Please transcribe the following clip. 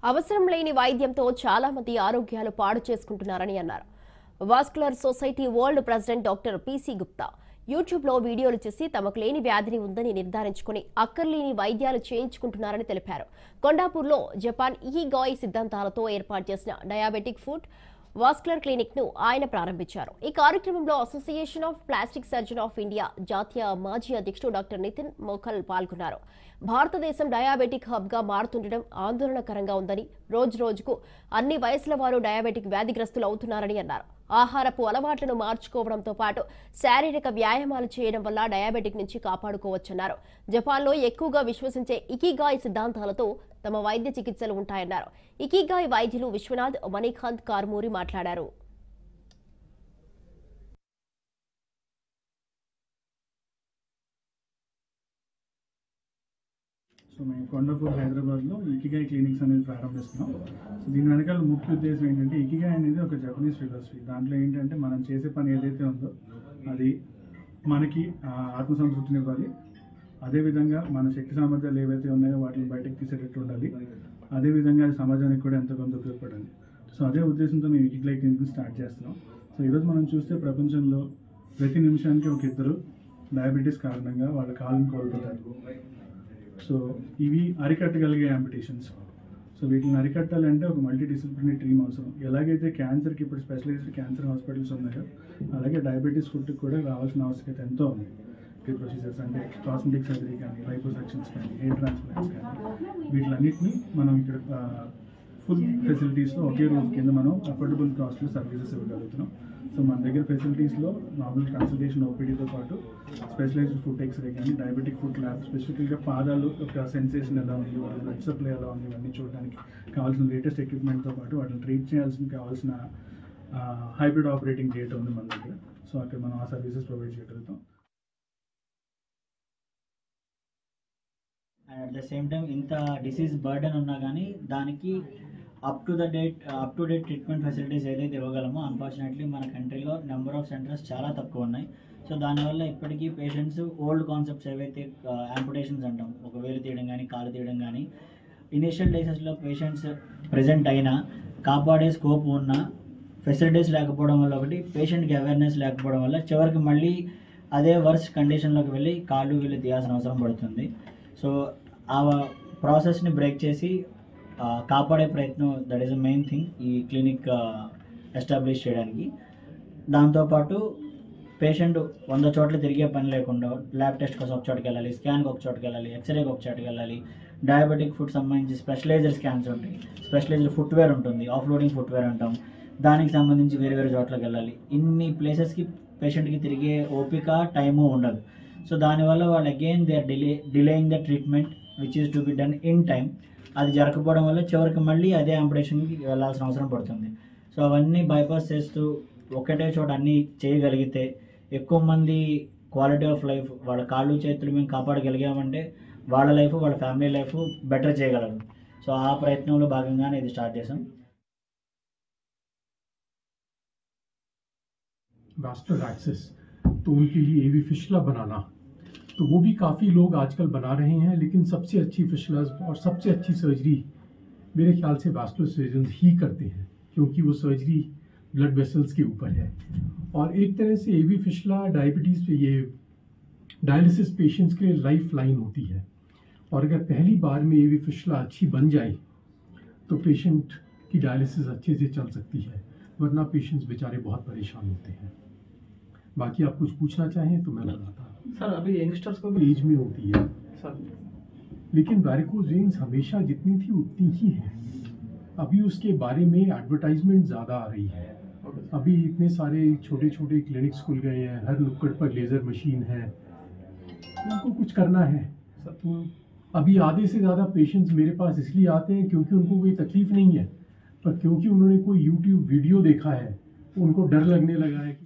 అవసరం లేని వైద్యంతో చాలా మంది ఆరోగ్యాలు పాడు చేసుకుంటున్నారని అన్నారు. Vascular society world president doctor PC Gupta యూట్యూబ్లో వీడియోలు చేసి తమకు లేని వ్యాధిని ఉందని నిర్ధారించుకుని అక్కర్లేని వైద్యాలు చేయించుకుంటున్నారని తెలిపారు. కొండాపూర్లో జపాన్ ఇకిగాయ్ సిద్ధాంతాలతో ఏర్పాటు చేసిన డయాబెటిక్ ఫుడ్ వాస్కులర్ క్లినిక్ ను ఆయన ప్రారంభించారు. ఈ కార్యక్రమంలో association of plastic surgeon of India జాతీయ మాజీ అధ్యక్షుడు డాక్టర్ నితిన్ మోఖల్ పాల్గొన్నారు. భారతదేశం డయాబెటిక్ హబ్ గా మారుతుండడం ఆందోళనకరంగా ఉందని, రోజు రోజుకు అన్ని వయసుల వారు డయాబెటిక్ వ్యాధిగ్రస్తులు అవుతున్నారని అన్నారు. ఆహారపు అలవాట్లను మార్చుకోవడంతో పాటు శారీరక వ్యాయామాలు చేయడం వల్ల డయాబెటిక్ నుంచి కాపాడుకోవచ్చన్నారు. జపాన్లో ఎక్కువగా విశ్వసించే ఇకిగాయ్ సిద్ధాంతాలతో తమ వైద్య చికిత్సలు ఉంటాయన్నారు. ఇకిగాయ్ వైద్యులు విశ్వనాథ్ మణికాంత్ కార్మూరి మాట్లాడారు. సో మేము కొండాపూర్ హైదరాబాద్లో ఇకిగాయ్ క్లినిక్స్ అనేది ప్రారంభిస్తున్నాం. సో దీని వెనకాల ముఖ్య ఉద్దేశం ఏంటంటే, ఇకిగాయ్ అనేది ఒక జపనీస్ ఫిలాసఫీ. దాంట్లో ఏంటంటే మనం చేసే పని ఏదైతే ఉందో అది మనకి ఆత్మసంతృప్తిని ఇవ్వాలి. అదేవిధంగా మన శక్తి సామర్థ్యాలు ఏవైతే ఉన్నాయో వాటిని బయటకు తీసేటట్టు ఉండాలి. అదేవిధంగా అది సమాజానికి కూడా ఎంతో కొంత ఉపయోగపడాలి. సో అదే ఉద్దేశంతో మేము ఇకిగాయ్ క్లినిక్ స్టార్ట్ చేస్తున్నాం. సో ఈరోజు మనం చూస్తే ప్రపంచంలో ప్రతి నిమిషానికి ఒక ఇద్దరు డయాబెటీస్ కారణంగా వాళ్ళ కాళ్ళని కోల్పోతారు. సో ఇవి అరికట్టగలిగే యాంపిటేషన్స్. సో వీటిని అరికట్టాలంటే ఒక మల్టీ డిసిప్లినరీ టీమ్ అవసరం. ఎలాగైతే క్యాన్సర్కి ఇప్పుడు స్పెషలైజ్డ్ క్యాన్సర్ హాస్పిటల్స్ ఉన్నాయో, అలాగే డయాబెటీస్ ఫుడ్కి కూడా రావాల్సిన అవసరత ఎంతో ఉంది. ఈ ప్రొసీజర్స్ అంటే కాస్మెటిక్ సర్జరీ కానీ, లైపోసెక్షన్స్ కానీ, హెయిర్ ట్రాన్స్ప్లాంట్స్ కానీ, వీటిలన్నింటినీ మనం ఇక్కడ ఫుల్ ఫెసిలిటీస్లో ఒకే రూమ్ కింద మనం అఫోర్డబుల్ కాస్ట్లో సర్వీసెస్ ఇవ్వగలుగుతున్నాం. సో మన దగ్గర ఫెసిలిటీస్లో నార్మల్ కన్సల్టేషన్ ఓపీడీతో పాటు స్పెషలైజ్డ్ ఫుడ్ ఎక్స్రే కానీ, డయాబెటిక్ ఫుడ్ ల్యాబ్, స్పెసిఫిక్గా పాదాలు యొక్క సెన్సేషన్ ఎలా ఉంది, వాళ్ళ బ్లడ్ సప్లై ఎలా ఉంది, ఇవన్నీ చూడడానికి కావాల్సిన లేటెస్ట్ ఎక్విప్మెంట్తో పాటు వాటిని ట్రీట్ చేయాల్సిన కావాల్సిన హైబ్రిడ్ ఆపరేటింగ్ థియేటర్ ఉంది మన దగ్గర. సో అక్కడ మనం ఆ సర్వీసెస్ ప్రొవైడ్ చేయగలుగుతాం. And at the same time ఇంత డిసీజ్ బర్డెన్ ఉన్నా కానీ దానికి up to date treatment facilities ఏదైతే ఇవ్వగలమో, అన్ఫార్చునేట్లీ మన కంట్రీలో నెంబర్ ఆఫ్ సెంటర్స్ చాలా తక్కువ ఉన్నాయి. సో దానివల్ల ఇప్పటికీ పేషెంట్స్ ఓల్డ్ కాన్సెప్ట్స్ ఏవైతే యాంపుటేషన్స్ అంటాం, ఒక వేలు తీయడం కానీ కాలు తీయడం కానీ, ఇనిషియల్ డేసెస్లో పేషెంట్స్ ప్రెజెంట్ అయినా కాపాడే స్కోప్ ఉన్న ఫెసిలిటీస్ లేకపోవడం వల్ల, ఒకటి పేషెంట్కి అవేర్నెస్ లేకపోవడం వల్ల చివరికి మళ్ళీ అదే వర్స్ట్ కండిషన్లోకి వెళ్ళి కాళ్ళు వీళ్ళు తీయాల్సిన అవసరం పడుతుంది. సో ఆ ప్రాసెస్ని బ్రేక్ చేసి కాపాడే ప్రయత్నం, that is the main thing ఈ క్లినిక్ ఎస్టాబ్లిష్ చేయడానికి. దాంతోపాటు పేషెంట్ 100 చోట్ల తిరిగే పని లేకుండా ల్యాబ్ టెస్ట్ కోసం ఒక చోటుకి వెళ్ళాలి, స్కాన్కి ఒక చోటుకి వెళ్ళాలి, ఎక్స్రేకి ఒక చోటుకి వెళ్ళాలి, డయాబెటిక్ ఫుడ్ సంబంధించి స్పెషలైజ్డ్ స్కాన్స్ ఉంటాయి, స్పెషలైజ్డ్ ఫుట్వేర్ ఉంటుంది, ఆఫ్లోడింగ్ ఫుట్వేర్ అంటాం, దానికి సంబంధించి వేరే వేరే చోట్లకి వెళ్ళాలి. ఇన్ని ప్లేసెస్కి పేషెంట్కి తిరిగే ఓపిక, టైము ఉండదు. సో దానివల్ల వాళ్ళు again they are delaying the treatment which is to be done in time. అది జరగకపోవడం వల్ల చివరికి మళ్ళీ అదే ఆపరేషన్కి వెళ్ళాల్సిన అవసరం పడుతుంది. సో అవన్నీ బైపాస్ చేస్తూ ఒకటే చోట అన్నీ చేయగలిగితే ఎక్కువ మంది క్వాలిటీ ఆఫ్ లైఫ్, వాళ్ళ కాళ్ళు చేతులు మేము కాపాడగలిగామంటే వాళ్ళ లైఫ్, వాళ్ళ ఫ్యామిలీ లైఫ్ బెటర్ చేయగలరు. సో ఆ ప్రయత్నంలో భాగంగానే ఇది స్టార్ట్ చేసాం. वास्कुलर एक्सेस, तो उनके लिए एवी फिशला बनाना, तो वो भी काफ़ी लोग आजकल बना रहे हैं. लेकिन सबसे अच्छी फिशलास और सबसे अच्छी सर्जरी मेरे ख्याल से वास्कुलर सर्जन्स ही करते हैं, क्योंकि वो सर्जरी ब्लड वेसल्स के ऊपर है. और एक तरह से एवी फिशला डायबिटीज़ पे, ये डायलिसिस पेशेंट्स के लिए लाइफ लाइन होती है. और अगर पहली बार में एवी फिशला अच्छी बन जाए तो पेशेंट की डायलिसिस अच्छे से चल सकती है, वरना पेशेंट्स बेचारे बहुत परेशान होते हैं. बाकी आप कुछ पूछना चाहें तो मैं बताता हूँ. सर अभी यंगस्टर्स को एज में होती है सर, लेकिन वैरिकोज वेन्स हमेशा जितनी थी उतनी ही है. अभी उसके बारे में एडवर्टाइजमेंट ज़्यादा आ रही है. अभी इतने सारे छोटे छोटे क्लिनिक्स खुल गए हैं, हर नुक्कड़ पर लेज़र मशीन है. उनको कुछ करना है सर. तो अभी आधे से ज़्यादा पेशेंट्स मेरे पास इसलिए आते हैं क्योंकि उनको कोई तकलीफ नहीं है, पर क्योंकि उन्होंने कोई यूट्यूब वीडियो देखा है, उनको डर लगने लगा है कि